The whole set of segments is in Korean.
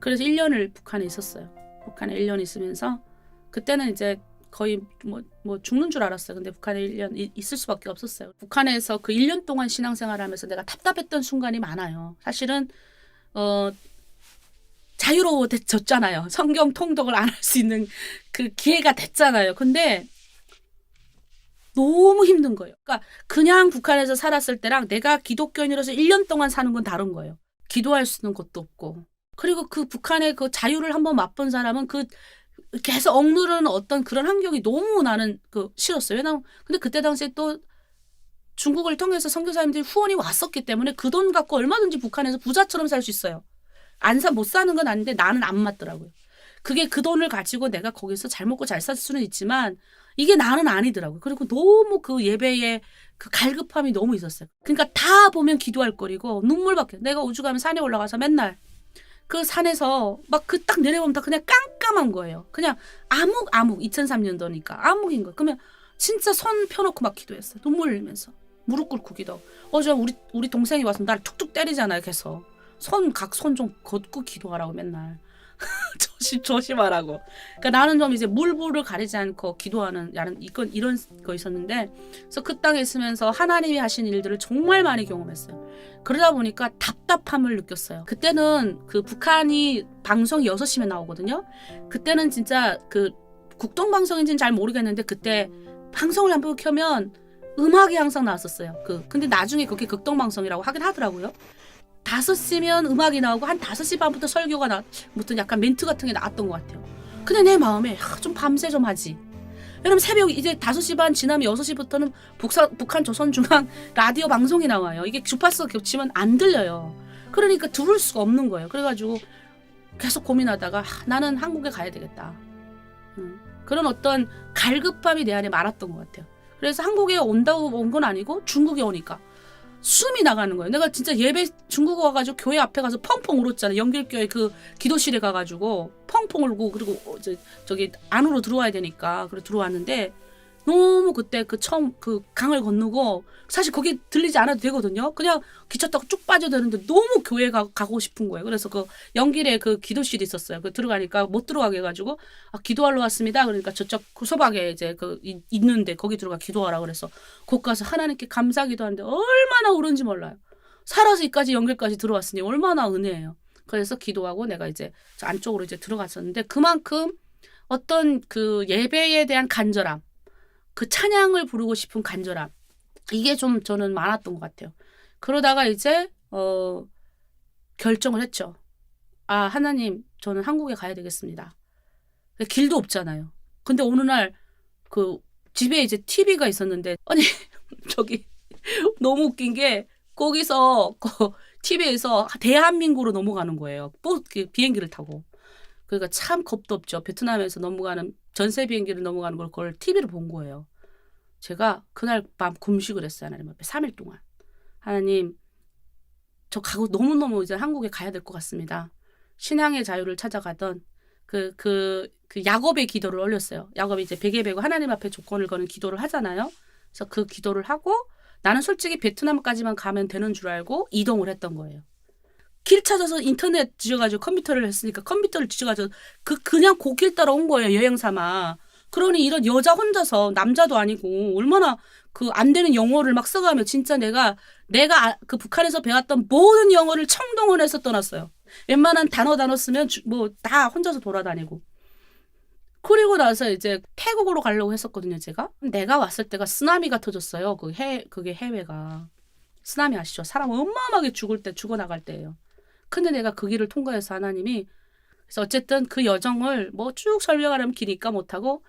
그래서 1년을 북한에 있었어요. 북한에 1년 있으면서 그때는 이제 거의 뭐 죽는 줄 알았어요. 근데 북한에 1년 있을 수밖에 없었어요. 북한에서 그 1년 동안 신앙생활을 하면서 내가 답답했던 순간이 많아요. 사실은 자유로워졌잖아요. 성경 통독을 안 할 수 있는 그 기회가 됐잖아요. 근데 너무 힘든 거예요. 그러니까 그냥 북한에서 살았을 때랑 내가 기독교인으로서 1년 동안 사는 건 다른 거예요. 기도할 수 있는 것도 없고. 그리고 그 북한의 그 자유를 한번 맛본 사람은 그 계속 억누르는 어떤 그런 환경이 너무 나는 싫었어요. 왜냐면 근데 그때 당시에 또 중국을 통해서 선교사님들이 후원이 왔었기 때문에 그 돈 갖고 얼마든지 북한에서 부자처럼 살 수 있어요. 못 사는 건 아닌데 나는 안 맞더라고요. 그게 그 돈을 가지고 내가 거기서 잘 먹고 잘 살 수는 있지만 이게 나는 아니더라고요. 그리고 너무 그 예배에 그 갈급함이 너무 있었어요. 그러니까 다 보면 기도할 거리고 눈물밖에. 내가 우주가면 산에 올라가서 맨날 그 산에서 막 그 딱 내려보면 다 그냥 깜깜한 거예요. 그냥 암흑 2003년도니까 암흑인 거예요. 그러면 진짜 손 펴놓고 막 기도했어요. 눈물 흘리면서 무릎 꿇고 기도. 어제 우리 동생이 와서 나를 툭툭 때리잖아요. 계속 각 손 좀 걷고 기도하라고 맨날 조심하라고. 그러니까 나는 좀 이제 물불을 가리지 않고 기도하는 이런 거 있었는데, 그래서 그 땅에 있으면서 하나님이 하신 일들을 정말 많이 경험했어요. 그러다 보니까 답답함을 느꼈어요. 그때는 그 북한이 방송이 6시면 나오거든요. 그때는 진짜 그 국동방송인지는 잘 모르겠는데 그때 방송을 한번 켜면 음악이 항상 나왔었어요. 근데 나중에 그게 극동방송이라고 하긴 하더라고요. 5시면 음악이 나오고 한 5시 반부터 설교가 무슨 약간 멘트 같은 게 나왔던 것 같아요. 근데 내 마음에 좀 밤새 좀 하지. 왜냐면 새벽 이제 5시 반 지나면 6시부터는 북한 조선중앙 라디오 방송이 나와요. 이게 주파수 겹치면 안 들려요. 그러니까 들을 수가 없는 거예요. 그래가지고 계속 고민하다가 나는 한국에 가야 되겠다. 그런 어떤 갈급함이 내 안에 많았던 것 같아요. 그래서 한국에 온다고 온 건 아니고 중국에 오니까 숨이 나가는 거예요. 내가 진짜 예배 중국 와가지고 교회 앞에 가서 펑펑 울었잖아요. 연길교회 그 기도실에 가가지고 펑펑 울고, 그리고 저기 안으로 들어와야 되니까 그래 들어왔는데 너무 그때 처음 강을 건너고 사실 거기 들리지 않아도 되거든요. 그냥 기차 타고 쭉 빠져드는데 너무 교회 가고 싶은 거예요. 그래서 연길에 기도실이 있었어요. 들어가니까 못 들어가게 해가지고 기도하러 왔습니다. 그러니까 저쪽 구서방에 이제 있는데 거기 들어가 기도하라 그래서 거기 가서 하나님께 감사 기도하는데 얼마나 울은지 몰라요. 살아서 이까지 연길까지 들어왔으니 얼마나 은혜예요. 그래서 기도하고 내가 이제 저 안쪽으로 이제 들어갔었는데 그만큼 어떤 예배에 대한 간절함, 찬양을 부르고 싶은 간절함, 이게 좀 저는 많았던 것 같아요. 그러다가 이제 결정을 했죠. 하나님, 저는 한국에 가야 되겠습니다. 길도 없잖아요. 근데 어느 날 집에 이제 TV가 있었는데 아니 저기 너무 웃긴 게 거기서 TV에서 대한민국으로 넘어가는 거예요. 비행기를 타고. 그러니까 참 겁도 없죠. 베트남에서 넘어가는 전세 비행기를 넘어가는 걸 그걸 TV로 본 거예요. 제가 그날 밤 금식을 했어요. 하나님 앞에 3일 동안. 하나님, 저 가고 너무너무 이제 한국에 가야 될 것 같습니다. 신앙의 자유를 찾아가던 야곱의 기도를 올렸어요. 야곱이 이제 베개 베고 하나님 앞에 조건을 거는 기도를 하잖아요. 그래서 그 기도를 하고 나는 솔직히 베트남까지만 가면 되는 줄 알고 이동을 했던 거예요. 길 찾아서 인터넷 뒤져가지고 컴퓨터를 했으니까 컴퓨터를 뒤져가지고 그냥 그 길 따라 온 거예요. 여행 삼아. 그러니 이런 여자 혼자서 남자도 아니고 얼마나 안 되는 영어를 막 써가며 진짜 내가 북한에서 배웠던 모든 영어를 청동원해서 떠났어요. 웬만한 단어 쓰면 다 혼자서 돌아다니고. 그리고 나서 이제 태국으로 가려고 했었거든요. 내가 왔을 때가 쓰나미가 터졌어요. 그게 해외가. 쓰나미 아시죠? 사람 어마어마하게 죽어나갈 때예요. 근데 내가 그 길을 통과해서 하나님이, 그래서 어쨌든 그 여정을 쭉 설명하려면 기니까 못하고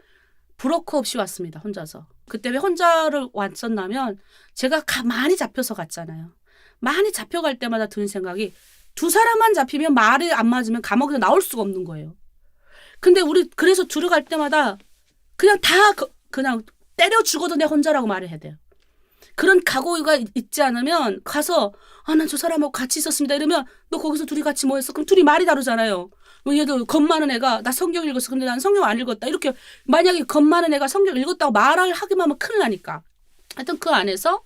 브로커 없이 왔습니다. 혼자서. 그때 왜 혼자를 왔었냐면 제가 많이 잡혀서 갔잖아요. 많이 잡혀갈 때마다 드는 생각이 2사람만 잡히면 말이 안 맞으면 감옥에서 나올 수가 없는 거예요. 근데 그래서 들어갈 때마다 그냥 그냥 때려 죽어도 내 혼자라고 말을 해야 돼요. 그런 각오가 있지 않으면 가서 난 저 사람하고 같이 있었습니다 이러면 너 거기서 둘이 같이 뭐 했어? 그럼 둘이 말이 다르잖아요. 얘도 겁 많은 애가 나 성경 읽었어. 근데 난 성경 안 읽었다. 이렇게 만약에 겁 많은 애가 성경 읽었다고 말을 하기만 하면 큰일 나니까. 하여튼 그 안에서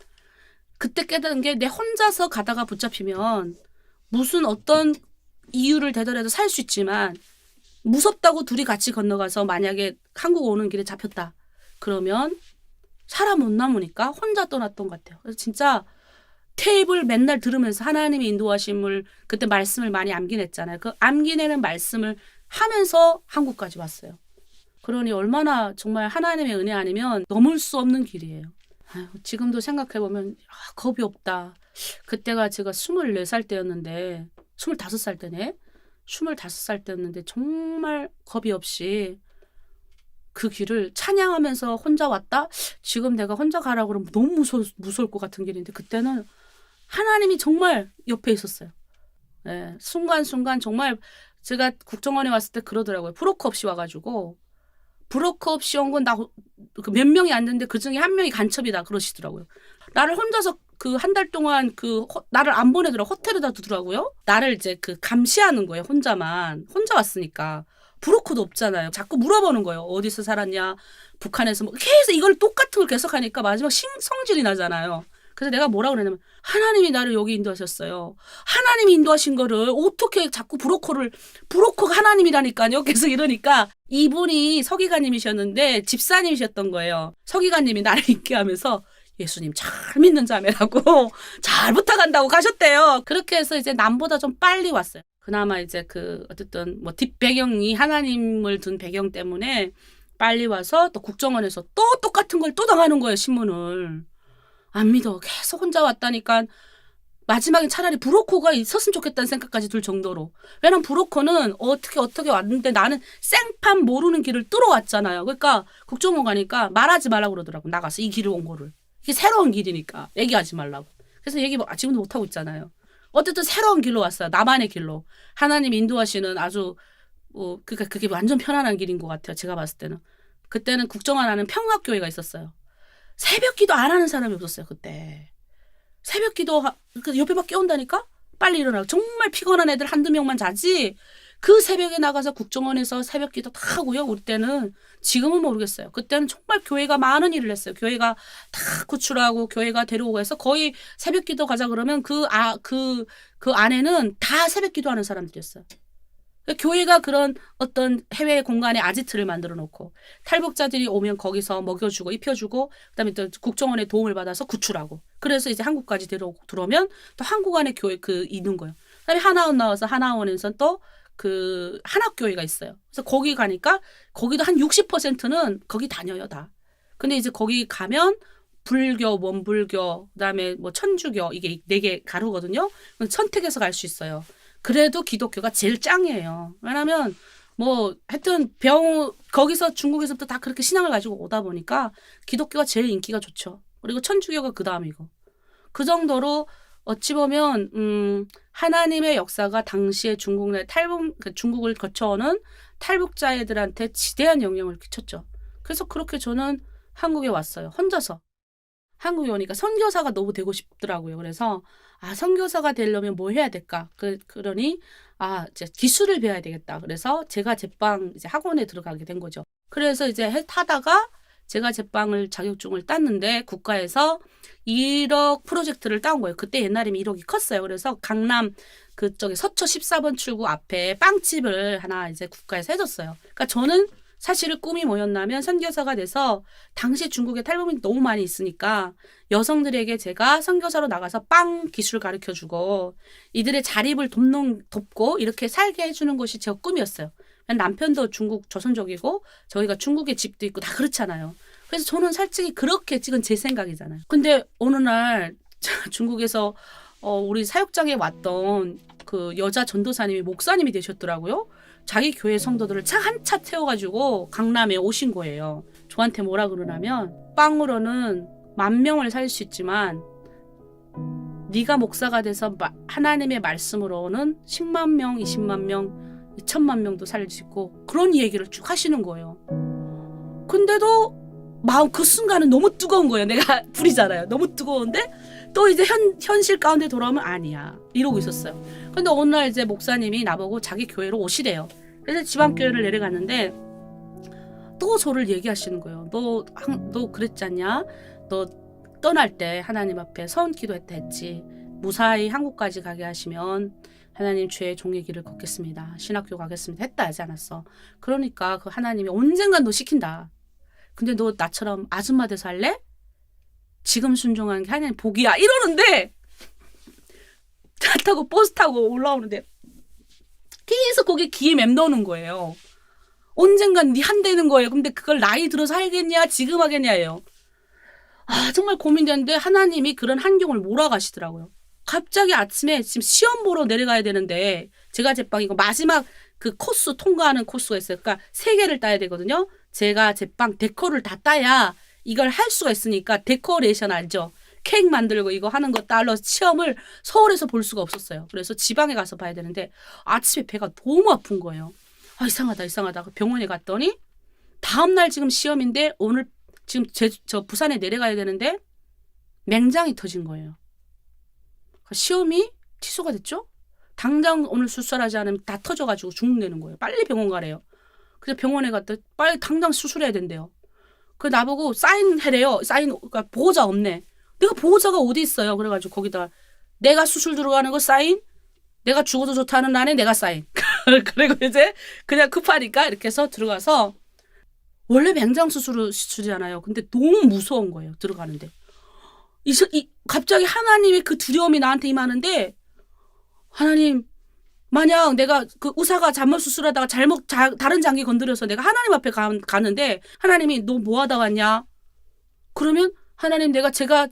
그때 깨달은 게 내 혼자서 가다가 붙잡히면 무슨 어떤 이유를 대더라도 살 수 있지만 무섭다고 둘이 같이 건너가서 만약에 한국 오는 길에 잡혔다. 그러면 사람 못 남으니까 혼자 떠났던 것 같아요. 그래서 진짜 테이블 맨날 들으면서 하나님의 인도하심을 그때 말씀을 많이 암기냈잖아요. 그 암기내는 말씀을 하면서 한국까지 왔어요. 그러니 얼마나 정말 하나님의 은혜 아니면 넘을 수 없는 길이에요. 아유, 지금도 생각해보면 겁이 없다. 그때가 제가 24살 때였는데 25살 때네. 25살 때였는데 정말 겁이 없이 그 길을 찬양하면서 혼자 왔다? 지금 내가 혼자 가라고 그러면 너무 무서울 것 같은 길인데 그때는 하나님이 정말 옆에 있었어요. 네, 순간순간 정말 제가 국정원에 왔을 때 그러더라고요. 브로커 없이 와가지고 브로커 없이 온 건 나 몇 명이 안 됐는데 그중에 한 명이 간첩이다 그러시더라고요. 나를 혼자서 그 한 달 동안 나를 안 보내더라고. 호텔에다 두더라고요. 나를 이제 감시하는 거예요. 혼자 왔으니까. 브로커도 없잖아요. 자꾸 물어보는 거예요. 어디서 살았냐. 북한에서 계속 이걸 똑같은 걸 계속 하니까 마지막 성질이 나잖아요. 그래서 내가 뭐라고 그랬냐면 하나님이 나를 여기 인도하셨어요. 하나님이 인도하신 거를 어떻게 자꾸 브로커가 하나님이라니까요. 계속 이러니까 이분이 서기관님이셨는데 집사님이셨던 거예요. 서기관님이 나를 있게 하면서 예수님 잘 믿는 자매라고 잘 부탁한다고 가셨대요. 그렇게 해서 이제 남보다 좀 빨리 왔어요. 그나마 이제 어쨌든 뒷배경이 하나님을 둔 배경 때문에 빨리 와서 또 국정원에서 또 똑같은 걸 또 당하는 거예요. 신문을. 안 믿어. 계속 혼자 왔다니까 마지막에 차라리 브로커가 있었으면 좋겠다는 생각까지 들 정도로. 왜냐면 브로커는 어떻게 왔는데 나는 생판 모르는 길을 뚫어왔잖아요. 그러니까 국정원 가니까 말하지 말라고 그러더라고. 나가서 이 길을 온 거를. 이게 새로운 길이니까 얘기하지 말라고. 그래서 얘기 지금도 못하고 있잖아요. 어쨌든 새로운 길로 왔어요. 나만의 길로. 하나님 인도하시는 아주 그러니까 그게 완전 편안한 길인 것 같아요. 제가 봤을 때는. 그때는 국정원 안에 평화교회가 있었어요. 새벽 기도 안 하는 사람이 없었어요. 그때. 새벽 기도 옆에밖에 온다니까? 빨리 일어나고. 정말 피곤한 애들 한두 명만 자지. 그 새벽에 나가서 국정원에서 새벽 기도 다 하고요. 우리 때는. 지금은 모르겠어요. 그때는 정말 교회가 많은 일을 했어요. 교회가 다 구출하고 교회가 데려오고 해서 거의 새벽 기도 가자 그러면 그 안에는 다 새벽 기도하는 사람들이었어요. 교회가 그런 어떤 해외 공간에 아지트를 만들어 놓고 탈북자들이 오면 거기서 먹여주고 입혀주고 그다음에 또 국정원의 도움을 받아서 구출하고 그래서 이제 한국까지 들어오면 또 한국 안에 교회 있는 거예요. 그다음에 하나원 나와서 하나원에서 또 한학교회가 있어요. 그래서 거기 가니까 거기도 한 60%는 거기 다녀요 다. 근데 이제 거기 가면 불교, 원불교, 그다음에 천주교 이게 4개 가루거든요. 선택해서 갈 수 있어요. 그래도 기독교가 제일 짱이에요. 왜냐면 하여튼 거기서 중국에서부터 다 그렇게 신앙을 가지고 오다 보니까 기독교가 제일 인기가 좋죠. 그리고 천주교가 그 다음이고. 그 정도로 어찌 보면 하나님의 역사가 당시에 중국을 거쳐오는 탈북자애들한테 지대한 영향을 끼쳤죠. 그래서 그렇게 저는 한국에 왔어요. 혼자서. 한국에 오니까 선교사가 너무 되고 싶더라고요. 그래서 선교사가 되려면 뭐 해야 될까? 그러니 이제 기술을 배워야 되겠다. 그래서 제가 제빵 이제 학원에 들어가게 된 거죠. 그래서 이제 타다가 제가 제빵을 자격증을 땄는데 국가에서 1억 프로젝트를 따온 거예요. 그때 옛날이면 1억이 컸어요. 그래서 강남 그쪽에 서초 14번 출구 앞에 빵집을 하나 이제 국가에서 해줬어요. 그러니까 저는 사실은 꿈이 뭐였냐면 선교사가 돼서 당시 중국에 탈북민이 너무 많이 있으니까 여성들에게 제가 선교사로 나가서 빵 기술 가르쳐주고 이들의 자립을 돕고 이렇게 살게 해주는 것이 제 꿈이었어요. 남편도 중국 조선족이고 저희가 중국에 집도 있고 다 그렇잖아요. 그래서 저는 솔직히 그렇게 찍은 제 생각이잖아요. 근데 어느 날 중국에서 우리 사역장에 왔던 그 여자 전도사님이 목사님이 되셨더라고요. 자기 교회 성도들을 차 한 차 태워가지고 강남에 오신 거예요. 저한테 뭐라 그러냐면 빵으로는 10,000명을 살릴 수 있지만 네가 목사가 돼서 하나님의 말씀으로는 10만 명, 20만 명, 2천만 명도 살릴 수 있고 그런 얘기를 쭉 하시는 거예요. 근데도 마음 그 순간은 너무 뜨거운 거예요. 내가 불이잖아요. 너무 뜨거운데 또 이제 현실 가운데 돌아오면 아니야. 이러고 있었어요. 근데 어느 날 이제 목사님이 나보고 자기 교회로 오시래요. 그래서 지방교회를 내려갔는데 또 저를 얘기하시는 거예요. 너 그랬지 않냐? 너 떠날 때 하나님 앞에 서운 기도했다 했지. 무사히 한국까지 가게 하시면 하나님 주의 종의 길을 걷겠습니다. 신학교 가겠습니다. 했다 하지 않았어. 그러니까 그 하나님이 언젠간 너 시킨다. 근데 너 나처럼 아줌마 돼서 할래? 지금 순종하는 게 하나님 복이야. 이러는데 차 타고 버스 타고 올라오는데 계속 거기 귀에 맴도는 거예요. 언젠간 네 한 되는 거예요. 근데 그걸 나이 들어서 하겠냐 지금 하겠냐예요. 아 정말 고민되는데 하나님이 그런 환경을 몰아가시더라고요. 갑자기 아침에 지금 시험 보러 내려가야 되는데 제가 제빵 이거 마지막 그 코스 통과하는 코스가 있어요. 그러니까 3개를 따야 되거든요. 제가 제빵 데코를 다 따야 이걸 할 수가 있으니까 데코레이션 알죠? 케이크 만들고 이거 하는 거 따러 시험을 서울에서 볼 수가 없었어요. 그래서 지방에 가서 봐야 되는데 아침에 배가 너무 아픈 거예요. 아 이상하다. 병원에 갔더니 다음날 지금 시험인데 오늘 지금 저 부산에 내려가야 되는데 맹장이 터진 거예요. 시험이 취소가 됐죠? 당장 오늘 수술하지 않으면 다 터져가지고 죽는다는 거예요. 빨리 병원 가래요. 그래서 병원에 갔더니 빨리 당장 수술해야 된대요. 그 나보고 사인해래요. 그러니까 보호자 없네. 내가 보호자가 어디 있어요? 그래가지고 거기다 내가 수술 들어가는 거 사인, 내가 죽어도 좋다는 날에 내가 사인. 그리고 이제 그냥 급하니까 이렇게 해서 들어가서 원래 맹장 수술이잖아요. 근데 너무 무서운 거예요. 들어가는데. 갑자기 하나님의 그 두려움이 나한테 임하는데 하나님 만약 내가 그 의사가 잘못 수술하다가 다른 장기 건드려서 내가 하나님 앞에 가는데 하나님이 너 뭐 하다 왔냐? 그러면 하나님 제가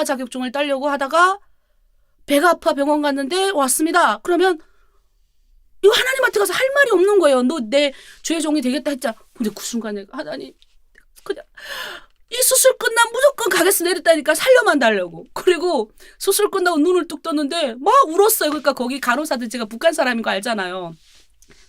자격증을 따려고 하다가 배가 아파 병원 갔는데 왔습니다. 그러면 이거 하나님한테 가서 할 말이 없는 거예요. 너 내 주의 종이 되겠다 했잖아. 근데 그 순간에 하나님 그냥 이 수술 끝나면 무조건 가겠어 이랬다니까 살려만 달라고. 그리고 수술 끝나고 눈을 뚝 떴는데 막 울었어요. 그러니까 거기 간호사들 제가 북한 사람인 거 알잖아요.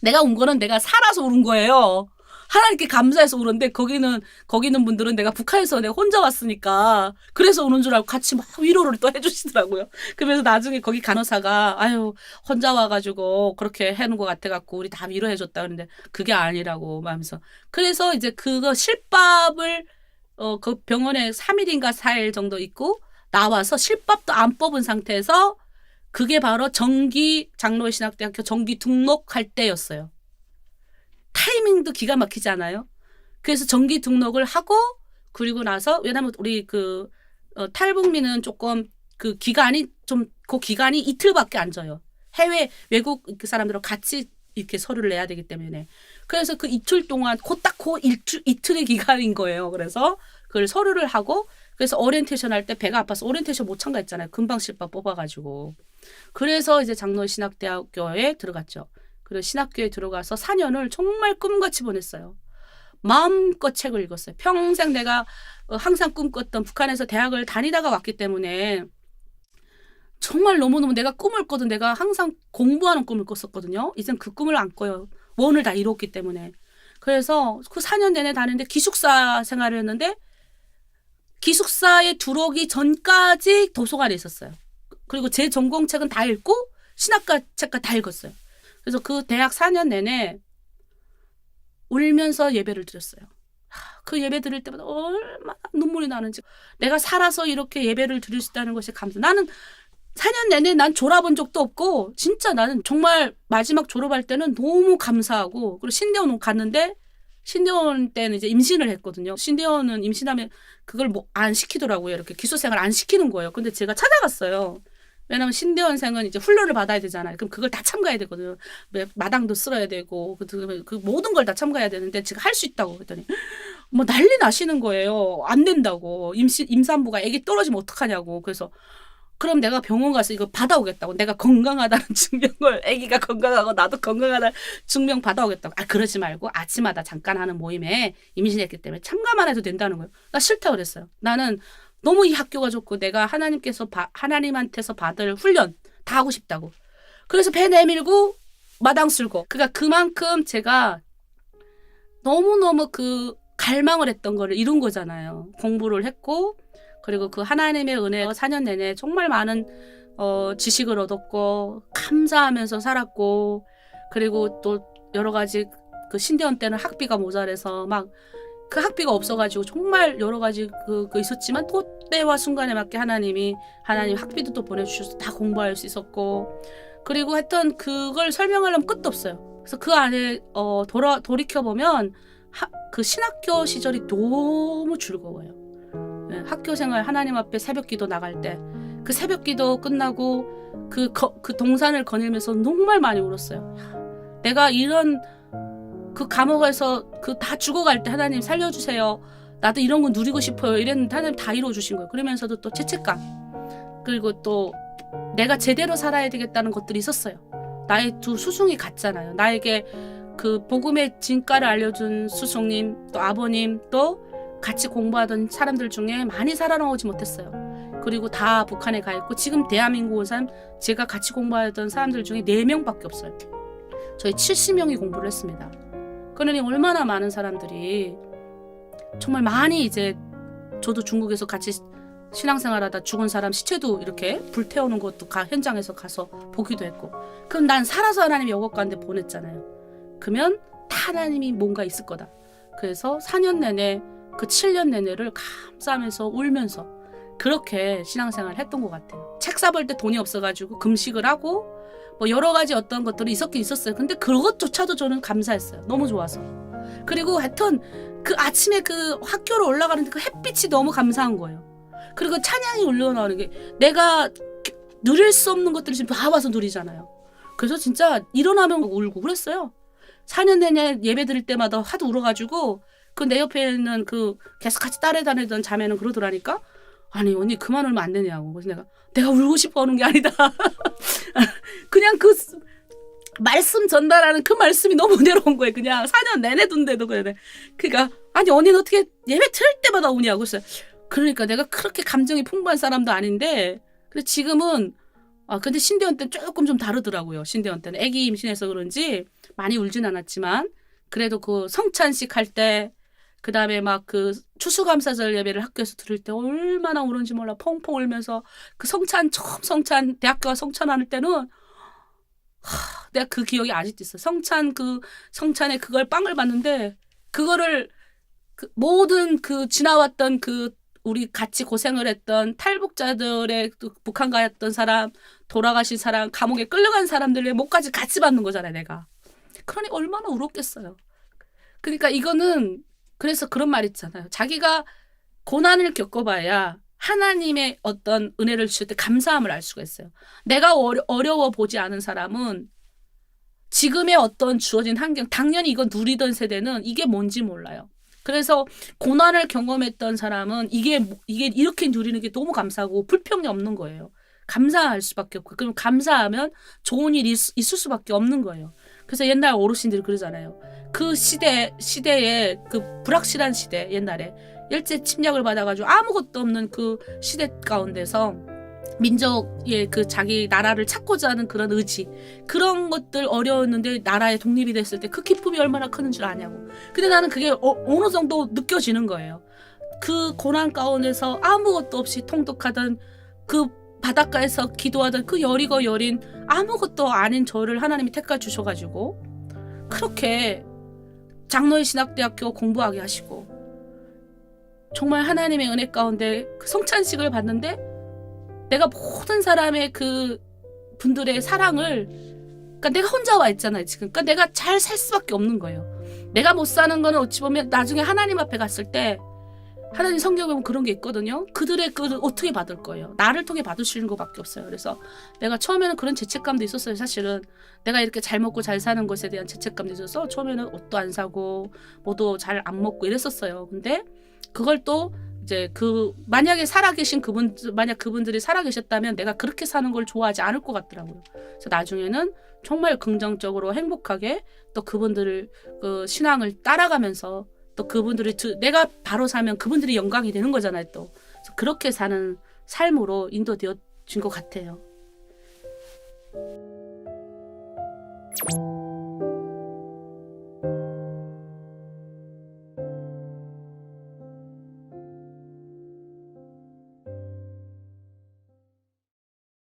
내가 운 거는 내가 살아서 울은 거예요. 하나님께 감사해서 울었는데 거기는 분들은 내가 북한에서 내가 혼자 왔으니까 그래서 우는 줄 알고 같이 막 위로를 또 해주시더라고요. 그러면서 나중에 거기 간호사가 아유 혼자 와가지고 그렇게 해놓은 것 같아갖고 우리 다 위로해줬다 그러는데 그게 아니라고 하면서 그래서 이제 그거 실밥을 그 병원에 3일인가 4일 정도 있고 나와서 실밥도 안 뽑은 상태에서 그게 바로 정기 장로신학대학교 정기 등록할 때였어요. 타이밍도 기가 막히지 않아요? 그래서 정기 등록을 하고 그리고 나서 왜냐면 우리 탈북민은 조금 그 기간이 이틀밖에 안 져요. 해외 외국 그 사람들하고 같이 이렇게 서류를 내야 되기 때문에 그래서 그 이틀 동안 이틀의 기간인 거예요. 그래서 그걸 서류를 하고 그래서 오리엔테이션 할 때 배가 아파서 오리엔테이션 못 참가했잖아요. 금방 실밥 뽑아가지고 그래서 이제 장로신학대학교에 들어갔죠. 그리고 신학교에 들어가서 4년을 정말 꿈같이 보냈어요. 마음껏 책을 읽었어요. 평생 내가 항상 꿈꿨던 북한에서 대학을 다니다가 왔기 때문에 정말 너무너무 내가 꿈을 꿔도 내가 항상 공부하는 꿈을 꿨었거든요. 이젠 그 꿈을 안 꿔요. 원을 다 이뤘기 때문에. 그래서 그 4년 내내 다녔는데 기숙사 생활을 했는데 기숙사에 들어오기 전까지 도서관에 있었어요. 그리고 제 전공책은 다 읽고 신학과 책까지 다 읽었어요. 그래서 그 대학 4년 내내 울면서 예배를 드렸어요. 그 예배 드릴 때마다 얼마나 눈물이 나는지 내가 살아서 이렇게 예배를 드릴 수 있다는 것이 감사. 나는 4년 내내 난 졸업한 적도 없고 진짜 나는 정말 마지막 졸업할 때는 너무 감사하고 그리고 신대원 갔는데 신대원 때는 이제 임신을 했거든요. 신대원은 임신하면 그걸 뭐 안 시키더라고요. 이렇게 기숙생활 안 시키는 거예요. 근데 제가 찾아갔어요. 왜냐면 신대원생은 이제 훈련을 받아야 되잖아요. 그럼 그걸 다 참가해야 되거든요. 마당도 쓸어야 되고 그 모든 걸 다 참가해야 되는데 제가 할 수 있다고 그랬더니 뭐 난리 나시는 거예요. 안 된다고. 임산부가 애기 떨어지면 어떡하냐고. 그래서 그럼 내가 병원 가서 이거 받아오겠다고. 내가 건강하다는 증명을 애기가 건강하고 나도 건강하다는 증명 받아오겠다고. 그러지 말고 아침마다 잠깐 하는 모임에 임신했기 때문에 참가만 해도 된다는 거예요. 나 싫다고 그랬어요. 나는 너무 이 학교가 좋고 내가 하나님한테서 받을 훈련 다 하고 싶다고. 그래서 배 내밀고 마당 쓸고. 그러니까 그만큼 제가 너무너무 그 갈망을 했던 거를 이룬 거잖아요. 공부를 했고 그리고 그 하나님의 은혜 4년 내내 정말 많은 지식을 얻었고 감사하면서 살았고 그리고 또 여러 가지 그 신대원 때는 학비가 모자라서 막 그 학비가 없어가지고 정말 여러 가지 그 있었지만 또 때와 순간에 맞게 하나님 학비도 또 보내주셔서 다 공부할 수 있었고 그리고 하여튼 그걸 설명하려면 끝도 없어요. 그래서 그 안에 돌이켜보면 그 신학교 시절이 너무 즐거워요. 네, 학교 생활 하나님 앞에 새벽기도 나갈 때 그 새벽기도 끝나고 그 동산을 거닐면서 정말 많이 울었어요. 내가 이런 그 감옥에서 그 다 죽어갈 때 하나님 살려주세요. 나도 이런 거 누리고 싶어요. 이랬는데 하나님 다 이루어주신 거예요. 그러면서도 또 죄책감, 그리고 또 내가 제대로 살아야 되겠다는 것들이 있었어요. 나의 두 스승이 갔잖아요. 나에게 그 복음의 진가를 알려준 스승님, 또 아버님, 또 같이 공부하던 사람들 중에 많이 살아나오지 못했어요. 그리고 다 북한에 가 있고 지금 대한민국 온 사람, 제가 같이 공부하던 사람들 중에 4명밖에 없어요. 저희 70명이 공부를 했습니다. 그러니 얼마나 많은 사람들이 정말 많이 이제 저도 중국에서 같이 신앙생활하다 죽은 사람 시체도 이렇게 불태우는 것도 현장에서 가서 보기도 했고, 그럼 난 살아서 하나님이 여것 가운데 보냈잖아요. 그러면 다 하나님이 뭔가 있을 거다. 그래서 4년 내내 그 7년 내내를 감싸면서 울면서 그렇게 신앙생활을 했던 것 같아요. 책 사볼 때 돈이 없어가지고 금식을 하고 뭐 여러 가지 어떤 것들이 있었긴 있었어요. 근데 그것조차도 저는 감사했어요. 너무 좋아서. 그리고 하여튼 그 아침에 그 학교로 올라가는데 그 햇빛이 너무 감사한 거예요. 그리고 찬양이 올라오는 게 내가 누릴 수 없는 것들을 지금 다 와서 누리잖아요. 그래서 진짜 일어나면 울고 그랬어요. 4년 내내 예배 드릴 때마다 하도 울어가지고 그 내 옆에 있는 그 계속 같이 따라다니던 자매는 그러더라니까, 아니 언니 그만 울면 안 되냐고. 그래서 내가 울고 싶어 하는 게 아니다. 그냥 그 말씀 전달하는 그 말씀이 너무 은혜로운 거예요. 그냥 4년 내내 둔데도 그래. 그러니까 아니 언니는 어떻게 예배 들을 때마다 우냐고. 그래서 그러니까 내가 그렇게 감정이 풍부한 사람도 아닌데, 근데 지금은 근데 신대원 때는 조금 좀 다르더라고요. 신대원 때는 아기 임신해서 그런지 많이 울진 않았지만 그래도 그 성찬식 할 때, 그 다음에 막 그 추수감사절 예배를 학교에서 들을 때 얼마나 울은지 몰라. 펑펑 울면서 그 처음 성찬, 대학교가 성찬할 때는 내가 그 기억이 아직도 있어. 성찬에 그걸 빵을 봤는데, 그거를 모든 그 지나왔던 그 우리 같이 고생을 했던 탈북자들의 북한 가였던 사람, 돌아가신 사람, 감옥에 끌려간 사람들의 목까지 같이 받는 거잖아요, 내가. 그러니까 얼마나 울었겠어요. 그러니까 이거는, 그래서 그런 말 있잖아요. 자기가 고난을 겪어봐야 하나님의 어떤 은혜를 주실 때 감사함을 알 수가 있어요. 내가 어려워 보지 않은 사람은 지금의 어떤 주어진 환경, 당연히 이건 누리던 세대는 이게 뭔지 몰라요. 그래서 고난을 경험했던 사람은 이게 이렇게 누리는 게 너무 감사하고 불평이 없는 거예요. 감사할 수밖에 없고, 그럼 감사하면 좋은 일이 있을 수밖에 없는 거예요. 그래서 옛날 어르신들이 그러잖아요. 그 시대에 그 불확실한 시대, 옛날에 일제 침략을 받아가지고 아무것도 없는 그 시대 가운데서 민족의 그 자기 나라를 찾고자 하는 그런 의지, 그런 것들 어려웠는데 나라의 독립이 됐을 때 그 기쁨이 얼마나 크는 줄 아냐고. 근데 나는 그게 어느 정도 느껴지는 거예요. 그 고난 가운데서 아무것도 없이 통독하던 그 바닷가에서 기도하던 그 여리고 여린 아무것도 아닌 저를 하나님이 택해 주셔가지고 그렇게 장로의 신학대학교 공부하게 하시고, 정말 하나님의 은혜 가운데 그 성찬식을 받는데 내가 모든 사람의 그 분들의 사랑을, 그러니까 내가 혼자 와 있잖아요 지금. 그러니까 내가 잘 살 수밖에 없는 거예요. 내가 못 사는 거는 어찌 보면 나중에 하나님 앞에 갔을 때, 하나님 성경에 보면 그런 게 있거든요. 그들의 그를 어떻게 받을 거예요? 나를 통해 받으시는 것밖에 없어요. 그래서 내가 처음에는 그런 죄책감도 있었어요. 사실은 내가 이렇게 잘 먹고 잘 사는 것에 대한 죄책감도 있어서 처음에는 옷도 안 사고 뭐도 잘 안 먹고 이랬었어요. 근데 그걸 또 이제 만약에 살아계신 만약 그분들이 살아계셨다면 내가 그렇게 사는 걸 좋아하지 않을 것 같더라고요. 그래서 나중에는 정말 긍정적으로 행복하게 또 그분들을 그 신앙을 따라가면서 또 그분들이 내가 바로 살면 그분들이 영광이 되는 거잖아요. 또 그래서 그렇게 사는 삶으로 인도되어진 것 같아요.